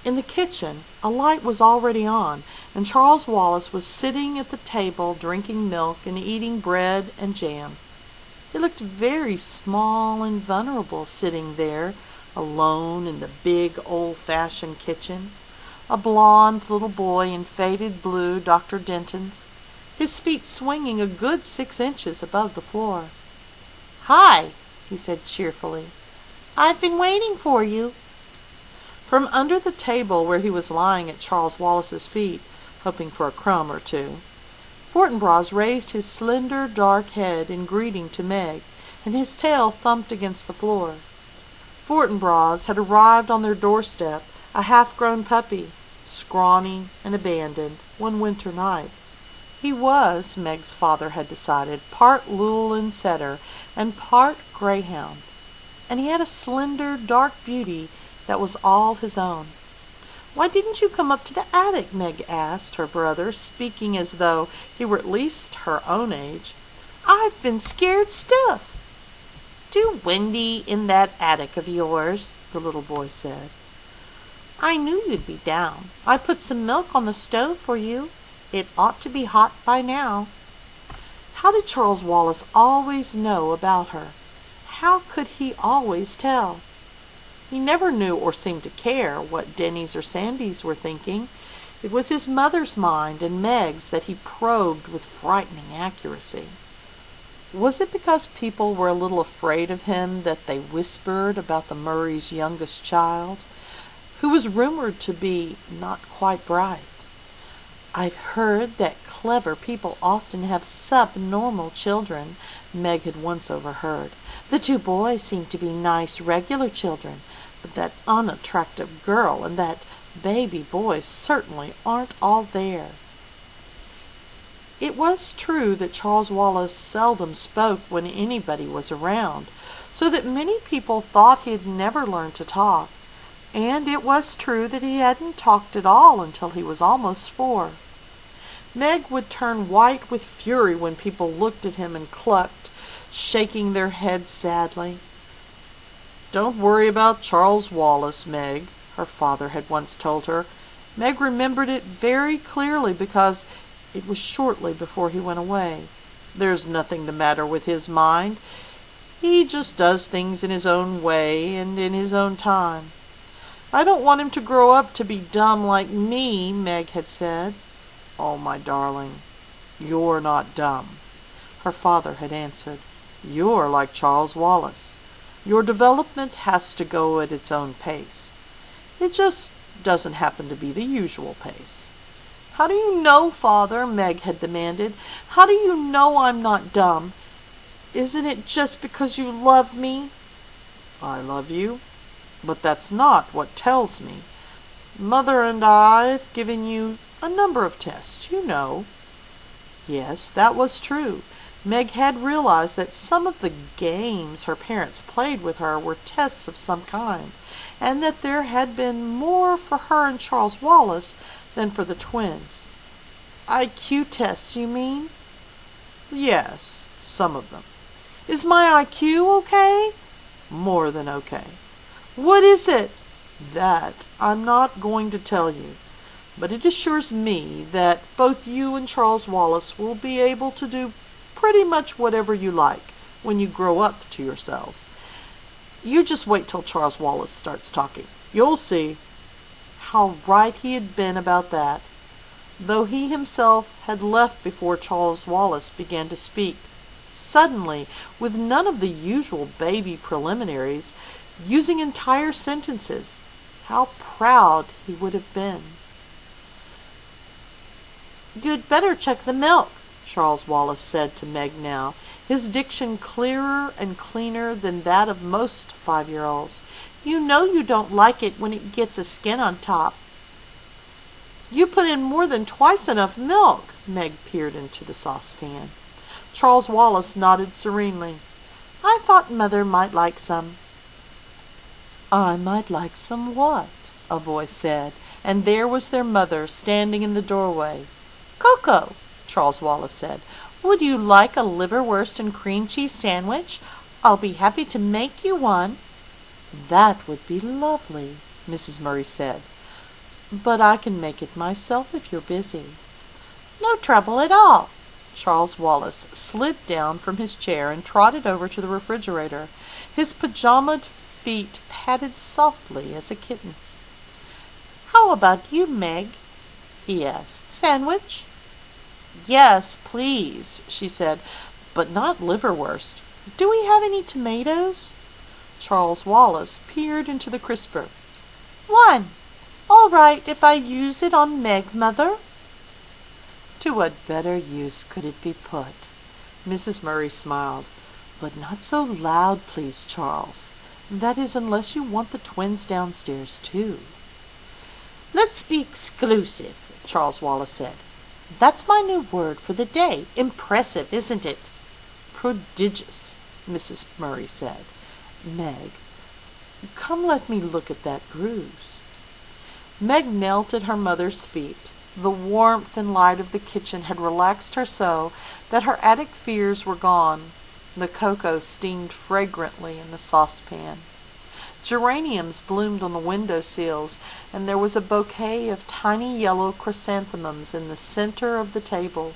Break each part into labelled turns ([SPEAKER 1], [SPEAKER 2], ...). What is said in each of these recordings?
[SPEAKER 1] In the kitchen a light was already on, and Charles Wallace was sitting at the table drinking milk and eating bread and jam. He looked very small and vulnerable sitting there alone in the big old-fashioned kitchen, a blond little boy in faded blue Dr. Denton's, his feet swinging a good 6 inches above the floor. "Hi," he said cheerfully. "I've been waiting for you." From under the table where he was lying at Charles Wallace's feet, hoping for a crumb or two, Fortinbras raised his slender dark head in greeting to Meg, and his tail thumped against the floor. Fortinbras had arrived on their doorstep, a half-grown puppy, scrawny and abandoned, one winter night. He was, Meg's father had decided, part Llewellyn setter and part greyhound, and he had a slender, dark beauty that was all his own. "Why didn't you come up to the attic?" Meg asked her brother, speaking as though he were at least her own age. "I've been scared stiff." "Too windy in that attic of yours," the little boy said. "I knew you'd be down. I put some milk on the stove for you. It ought to be hot by now." How did Charles Wallace always know about her? How could he always tell? He never knew or seemed to care what Denny's or Sandy's were thinking. It was his mother's mind and Meg's that he probed with frightening accuracy. Was it because people were a little afraid of him that they whispered about the Murrays' youngest child, who was rumored to be not quite bright? "I've heard that clever people often have subnormal children," Meg had once overheard. "The 2 boys seem to be nice, regular children, but that unattractive girl and that baby boy certainly aren't all there." It was true that Charles Wallace seldom spoke when anybody was around, so that many people thought he had never learned to talk, and it was true that he hadn't talked at all until he was almost 4. Meg would turn white with fury when people looked at him and clucked, shaking their heads sadly. "Don't worry about Charles Wallace, Meg," her father had once told her. Meg remembered it very clearly because it was shortly before he went away. "There's nothing the matter with his mind. He just does things in his own way and in his own time. I don't want him to grow up to be dumb like me," Meg had said. "Oh, my darling, you're not dumb," her father had answered. "You're like Charles Wallace. Your development has to go at its own pace. It just doesn't happen to be the usual pace." "How do you know, Father?" Meg had demanded. "How do you know I'm not dumb? Isn't it just because you love me?" "I love you, but that's not what tells me. Mother and I've given you a number of tests, you know." Yes, that was true. Meg had realized that some of the games her parents played with her were tests of some kind, and that there had been more for her and Charles Wallace than for the twins. "IQ tests, you mean?" "Yes, some of them." "Is my IQ okay?" "More than okay." "What is it?" "That I'm not going to tell you. But it assures me that both you and Charles Wallace will be able to do pretty much whatever you like when you grow up to yourselves. You just wait till Charles Wallace starts talking. You'll see." How right he had been about that, though he himself had left before Charles Wallace began to speak, suddenly, with none of the usual baby preliminaries, using entire sentences. How proud he would have been. "You'd better check the milk," Charles Wallace said to Meg now, his diction clearer and cleaner than that of most 5-year-olds. "You know you don't like it when it gets a skin on top." "You put in more than twice enough milk." Meg peered into the saucepan. Charles Wallace nodded serenely. "I thought Mother might like some." "I might like some what?" a voice said, and there was their mother standing in the doorway. "Cocoa," Charles Wallace said. "Would you like a liverwurst and cream cheese sandwich? I'll be happy to make you one." "That would be lovely," Mrs. Murray said. but I can make it myself if you're busy." "No trouble at all." Charles Wallace slid down from his chair and trotted over to the refrigerator. His pajamaed feet patted softly as a kitten's. "How about you, Meg?" he asked. "Sandwich?" "Yes, please," she said, "but not liverwurst. Do we have any tomatoes?" Charles Wallace peered into the crisper. "One. All right if I use it on Meg, Mother?" To what better use could it be put? Mrs. Murray smiled. "But not so loud, please, Charles. That is, unless you want the twins downstairs, too." "Let's be exclusive," Charles Wallace said. "That's my new word for the day. Impressive, isn't it?" "Prodigious," Mrs. Murray said. "Meg, come let me look at that bruise." Meg knelt at her mother's feet. The warmth and light of the kitchen had relaxed her so that her attic fears were gone. The cocoa steamed fragrantly in the saucepan. Geraniums bloomed on the window sills, and there was a bouquet of tiny yellow chrysanthemums in the center of the table.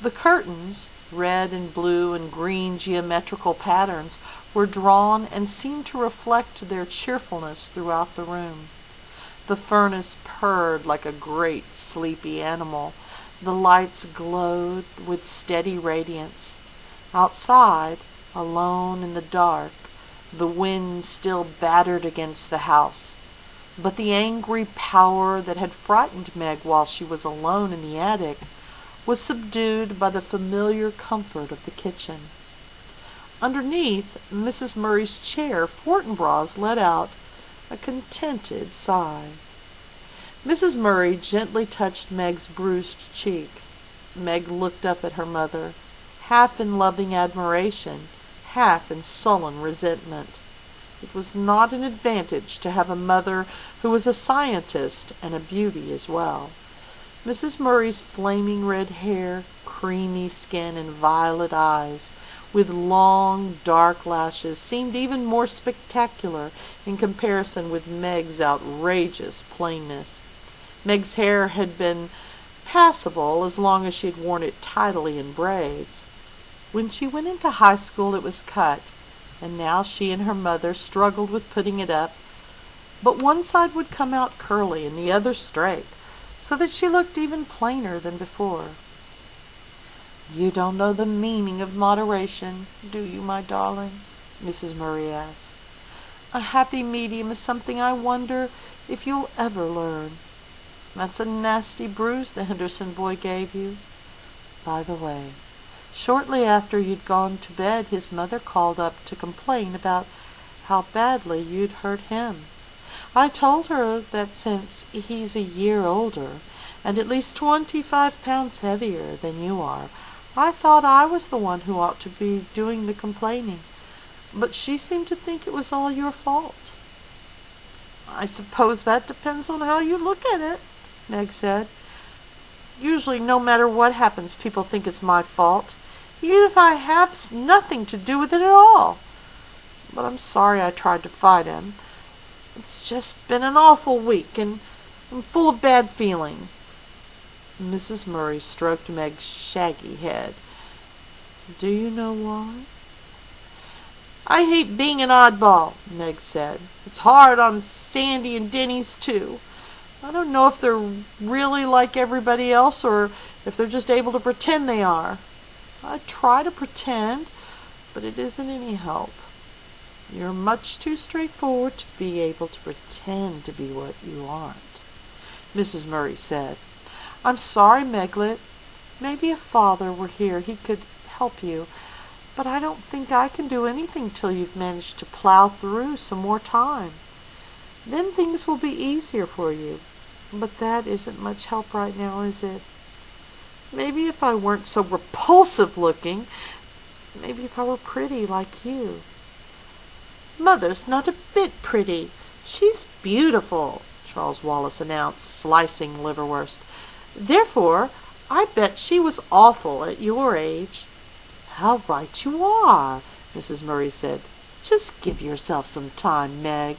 [SPEAKER 1] The curtains, red and blue and green geometrical patterns, were drawn and seemed to reflect their cheerfulness throughout the room. The furnace purred like a great sleepy animal. The lights glowed with steady radiance. Outside, alone in the dark, the wind still battered against the house, but the angry power that had frightened Meg while she was alone in the attic was subdued by the familiar comfort of the kitchen. Underneath Mrs. Murray's chair, Fortinbras let out a contented sigh. Mrs. Murray gently touched Meg's bruised cheek. Meg looked up at her mother, half in loving admiration, half in sullen resentment. It was not an advantage to have a mother who was a scientist and a beauty as well. Mrs. Murray's flaming red hair, creamy skin, and violet eyes, with long, dark lashes, seemed even more spectacular in comparison with Meg's outrageous plainness. Meg's hair had been passable as long as she had worn it tidily in braids. When she went into high school it was cut, and now she and her mother struggled with putting it up, but one side would come out curly and the other straight, so that she looked even plainer than before. "You don't know the meaning of moderation, do you, my darling?" Mrs. Murray asked. "A happy medium is something I wonder if you'll ever learn. That's a nasty bruise the Henderson boy gave you. By the way, shortly after you'd gone to bed his mother called up to complain about how badly you'd hurt him. I told her that since he's a year older and at least 25 pounds heavier than you are, I thought I was the one who ought to be doing the complaining, but she seemed to think it was all your fault." "I suppose that depends on how you look at it," Meg said. "Usually, no matter what happens, people think it's my fault, even if I have nothing to do with it at all. But I'm sorry I tried to fight him. It's just been an awful week, and I'm full of bad feeling." Mrs. Murray stroked Meg's shaggy head. "Do you know why?" "I hate being an oddball," Meg said. "It's hard on Sandy and Denny's, too. I don't know if they're really like everybody else or if they're just able to pretend they are. I try to pretend, but it isn't any help. You're much too straightforward to be able to pretend to be what you aren't," Mrs. Murray said. "I'm sorry, Meglet. Maybe if Father were here he could help you, but I don't think I can do anything till you've managed to plow through some more time. Then things will be easier for you, but that isn't much help right now, is it? Maybe if I weren't so repulsive looking, maybe if I were pretty like you." "Mother's not a bit pretty. She's beautiful," Charles Wallace announced, slicing liverwurst. "Therefore, I bet she was awful at your age." "How right you are," Mrs. Murray said. "Just give yourself some time, Meg.